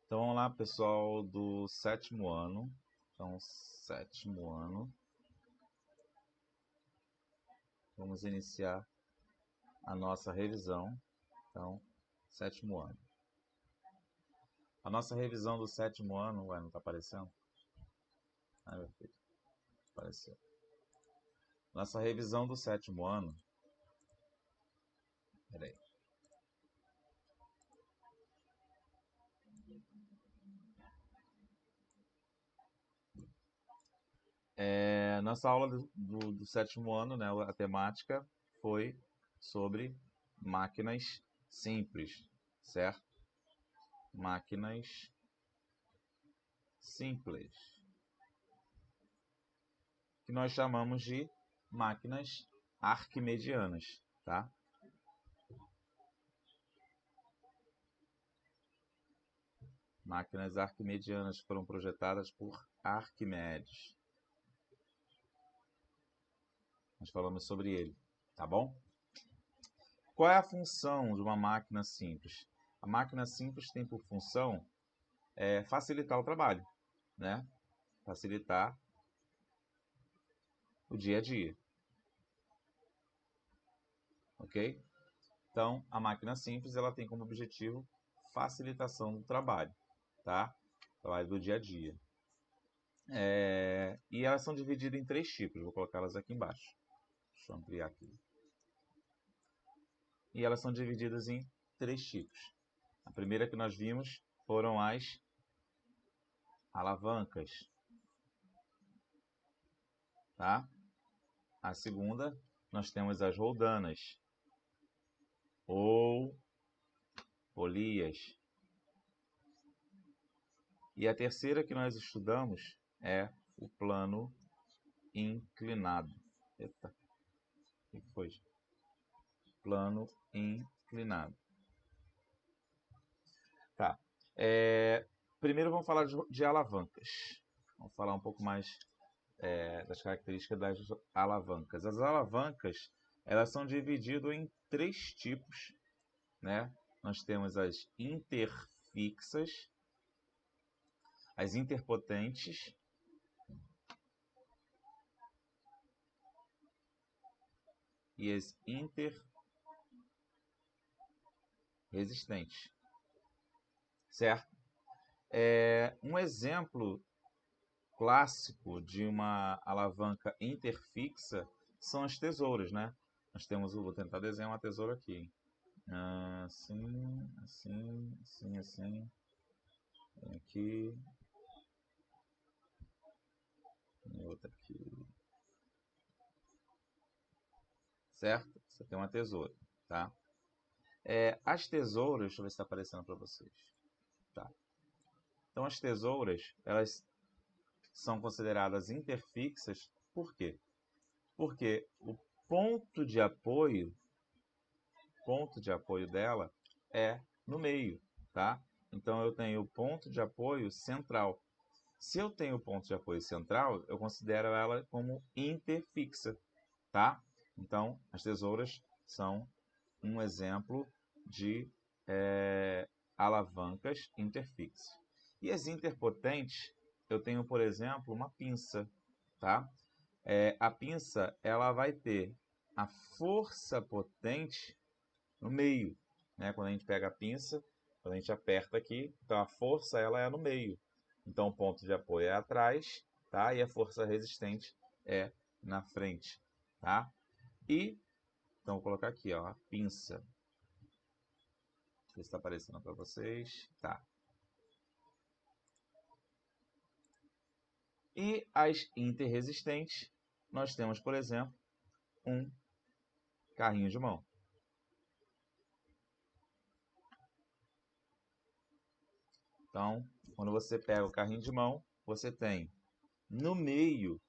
Então vamos lá, pessoal do sétimo ano. Então, sétimo ano. Vamos iniciar a nossa revisão. Então, sétimo ano. A nossa revisão do sétimo ano, ué, não está aparecendo? Ah, meu filho, apareceu. Nossa revisão do sétimo ano. Peraí. Nossa aula do sétimo ano, né, a temática foi sobre máquinas simples, certo? Máquinas simples, que nós chamamos de máquinas arquimedianas, tá? Máquinas arquimedianas foram projetadas por Arquimedes. Nós falamos sobre ele, tá bom? Qual é a função de uma máquina simples? A máquina simples tem por função facilitar o trabalho, né? Facilitar o dia a dia, ok? Então, a máquina simples ela tem como objetivo facilitação do trabalho, tá? Trabalho do dia a dia. E elas são divididas em três tipos, vou colocá-las aqui embaixo. Deixa eu ampliar aqui. E elas são divididas em três tipos. A primeira que nós vimos foram as alavancas, tá? A segunda, nós temos as roldanas, ou polias. E a terceira que nós estudamos é o plano inclinado. Eita, o que foi? Plano inclinado. Tá. Primeiro vamos falar de alavancas. Vamos falar um pouco mais das características das alavancas. As alavancas, elas são divididas em três tipos, né? Nós temos as interfixas, as interpotentes e as interresistentes, certo? Um exemplo clássico de uma alavanca interfixa são as tesouras, né? Nós temos, vou tentar desenhar uma tesoura aqui. Assim, assim, assim, assim. Aqui. E outra aqui. Certo? Você tem uma tesoura, tá? As tesouras, deixa eu ver se está aparecendo para vocês. Tá. Então, as tesouras, elas são consideradas interfixas, por quê? Porque o ponto de apoio dela é no meio, tá? Então, eu tenho o ponto de apoio central. Se eu tenho o ponto de apoio central, eu considero ela como interfixa, tá? Então, as tesouras são um exemplo de alavancas interfixas. E as interpotentes, eu tenho, por exemplo, uma pinça, tá? A pinça, ela vai ter a força potente no meio, né? Quando a gente pega a pinça, quando a gente aperta aqui, então a força ela é no meio. Então o ponto de apoio é atrás, tá? E a força resistente é na frente, tá? E então vou colocar aqui, ó, a pinça. Deixa eu ver se está aparecendo para vocês. Tá. E as interresistentes, nós temos, por exemplo, um carrinho de mão. Então, quando você pega o carrinho de mão, você tem no meio,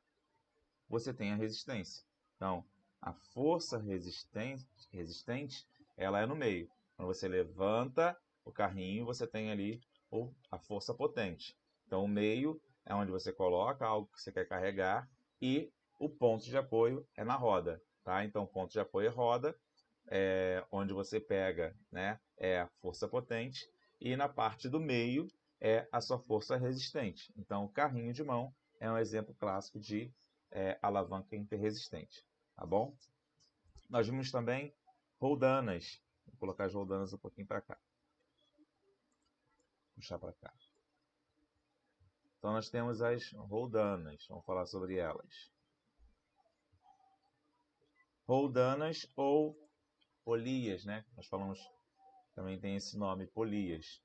você tem a resistência. Então, a força resistente ela é no meio. Quando você levanta o carrinho, você tem ali a força potente. Então, o meio é onde você coloca algo que você quer carregar e o ponto de apoio é na roda. Tá? Então, o ponto de apoio é roda, onde você pega, né, é a força potente, e na parte do meio é a sua força resistente. Então, o carrinho de mão é um exemplo clássico de alavanca interresistente, tá bom? Nós vimos também roldanas. Vou colocar as roldanas um pouquinho para cá. Puxar para cá. Então, nós temos as roldanas. Vamos falar sobre elas. Roldanas ou polias, né? Nós falamos, também tem esse nome, polias.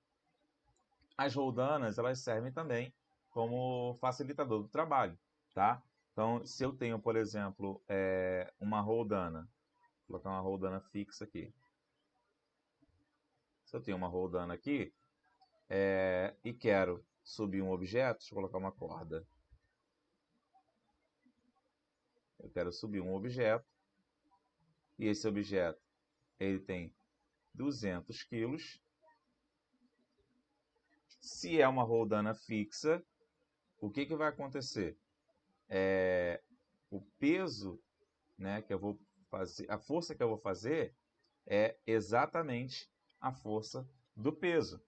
As roldanas, elas servem também como facilitador do trabalho, tá? Então, se eu tenho, por exemplo, uma roldana, vou colocar uma roldana fixa aqui. Se eu tenho uma roldana aqui e quero subir um objeto, deixa eu colocar uma corda. Eu quero subir um objeto e esse objeto ele tem 200 quilos. Se é uma roldana fixa, o que vai acontecer? O peso, né, que eu vou fazer, a força que eu vou fazer é exatamente a força do peso.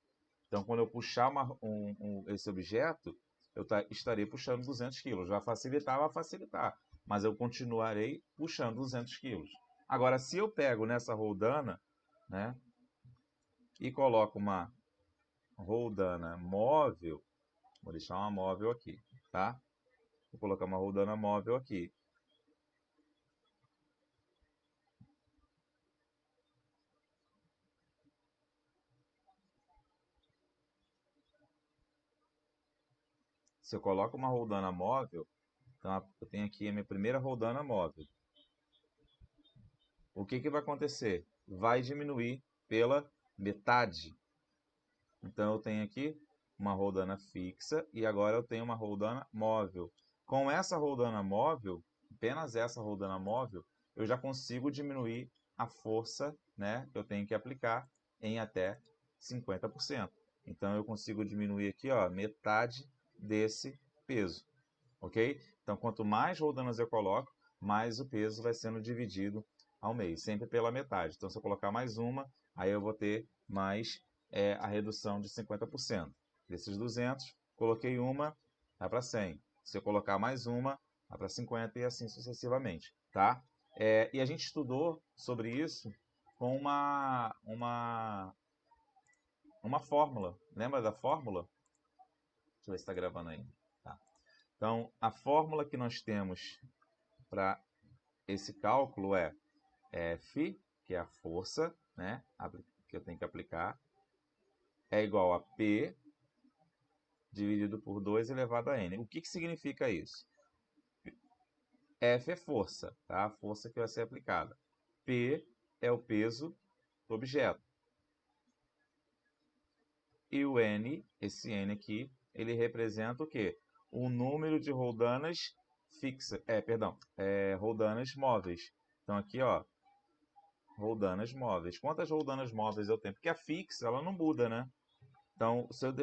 Então, quando eu puxar esse objeto, eu estarei puxando 200 kg. Vai facilitar, mas eu continuarei puxando 200 kg. Agora, se eu pego nessa roldana, né, e coloco uma roldana móvel, vou deixar uma móvel aqui, tá? Vou colocar uma roldana móvel aqui. Se eu coloco uma roldana móvel, então eu tenho aqui a minha primeira roldana móvel. O que vai acontecer? Vai diminuir pela metade. Então eu tenho aqui uma roldana fixa e agora eu tenho uma roldana móvel. Com essa roldana móvel, apenas essa roldana móvel, eu já consigo diminuir a força, né, que eu tenho que aplicar em até 50%. Então eu consigo diminuir aqui, ó, metade desse peso, ok? Então quanto mais roldanas eu coloco, mais o peso vai sendo dividido ao meio, sempre pela metade. Então se eu colocar mais uma, aí eu vou ter mais a redução de 50%. Desses 200, coloquei uma, dá para 100. Se eu colocar mais uma, dá para 50 e assim sucessivamente, tá? E a gente estudou sobre isso com uma fórmula. Lembra da fórmula? Deixa eu ver se está gravando aí. Tá. Então, a fórmula que nós temos para esse cálculo é F, que é a força, né, que eu tenho que aplicar, é igual a P dividido por 2 elevado a N. O que significa isso? F é força, tá? A força que vai ser aplicada. P é o peso do objeto. E o N, esse N aqui, ele representa o quê? O número de roldanas fixas, roldanas móveis. Então aqui, ó, roldanas móveis. Quantas roldanas móveis eu tenho? Porque a fixa, ela não muda, né? Então, se eu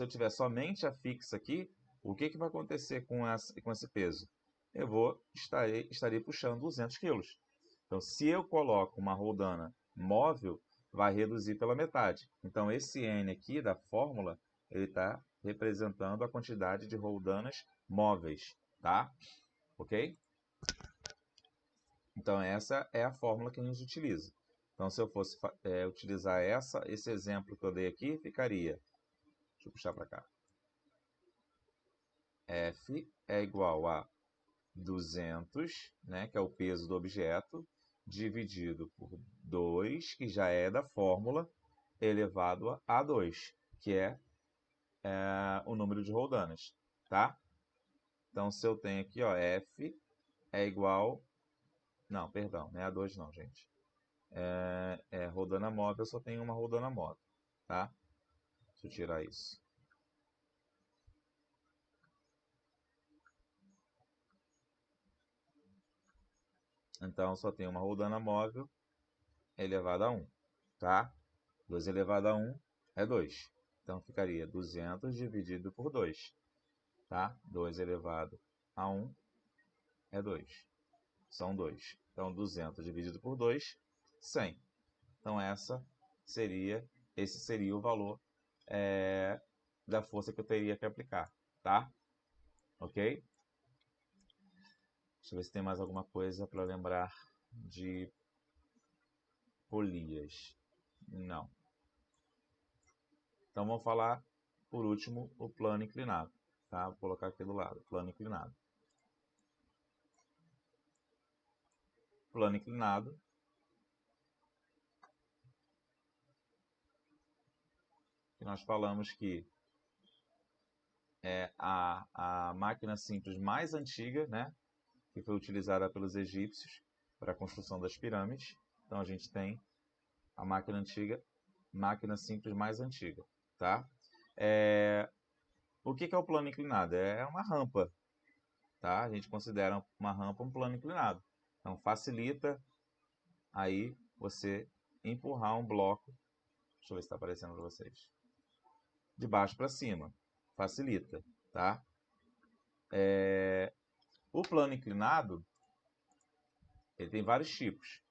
tiver somente a fixa aqui, o que vai acontecer com esse peso? Eu estarei puxando 200 quilos. Então, se eu coloco uma roldana móvel, vai reduzir pela metade. Então, esse N aqui da fórmula, ele está representando a quantidade de roldanas móveis, tá? Ok? Então, essa é a fórmula que a gente utiliza. Então, se eu fosse utilizar esse exemplo que eu dei aqui, ficaria... Deixa eu puxar para cá. F é igual a 200, né, que é o peso do objeto, dividido por 2, que já é da fórmula, elevado a 2, que é o número de roldanas, tá? Então, se eu tenho aqui, ó, F é igual... Não, perdão, não é A2 não, gente. Roldana móvel, eu só tenho uma roldana móvel, tá? Deixa eu tirar isso. Então, só tem uma roldana móvel elevado a 1, tá? 2 elevado a 1 é 2. Então, ficaria 200 dividido por 2, tá? 2 elevado a 1 é 2. São 2. Então, 200 dividido por 2, 100. Então, esse seria o valor da força que eu teria que aplicar, tá? Ok? Deixa eu ver se tem mais alguma coisa para lembrar de polias. Não. Então vamos falar, por último, o plano inclinado. Tá? Vou colocar aqui do lado, plano inclinado. Plano inclinado que nós falamos que é a máquina simples mais antiga, né, que foi utilizada pelos egípcios para a construção das pirâmides. Então a gente tem a máquina antiga, máquina simples mais antiga, tá? O que é o plano inclinado? É uma rampa, tá? A gente considera uma rampa um plano inclinado. Então facilita aí você empurrar um bloco. Deixa eu ver se está aparecendo para vocês. De baixo para cima. Facilita, tá? O plano inclinado, ele tem vários tipos.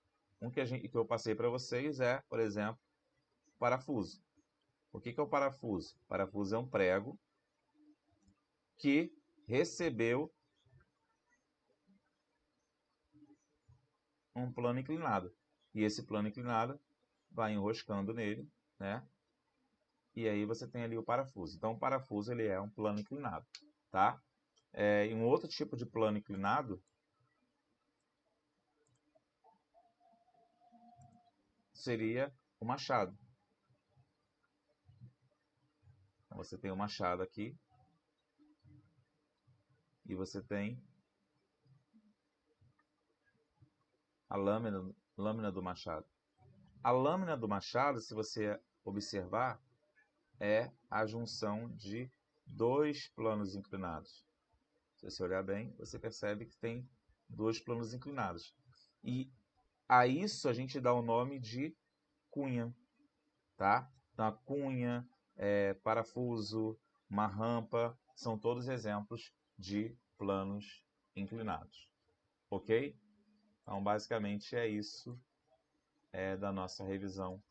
Um que eu passei para vocês é, por exemplo, parafuso. O que é o parafuso? O parafuso é um prego que recebeu um plano inclinado. E esse plano inclinado vai enroscando nele, né? E aí você tem ali o parafuso. Então o parafuso ele é um plano inclinado, tá? E um outro tipo de plano inclinado seria o machado. Então, você tem o machado aqui e você tem a lâmina do machado. A lâmina do machado, se você observar, é a junção de dois planos inclinados. Se você olhar bem, você percebe que tem dois planos inclinados. E a isso a gente dá o nome de cunha, tá? Então a cunha, parafuso, uma rampa, são todos exemplos de planos inclinados. Ok? Então basicamente é isso da nossa revisão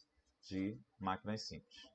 de máquinas simples.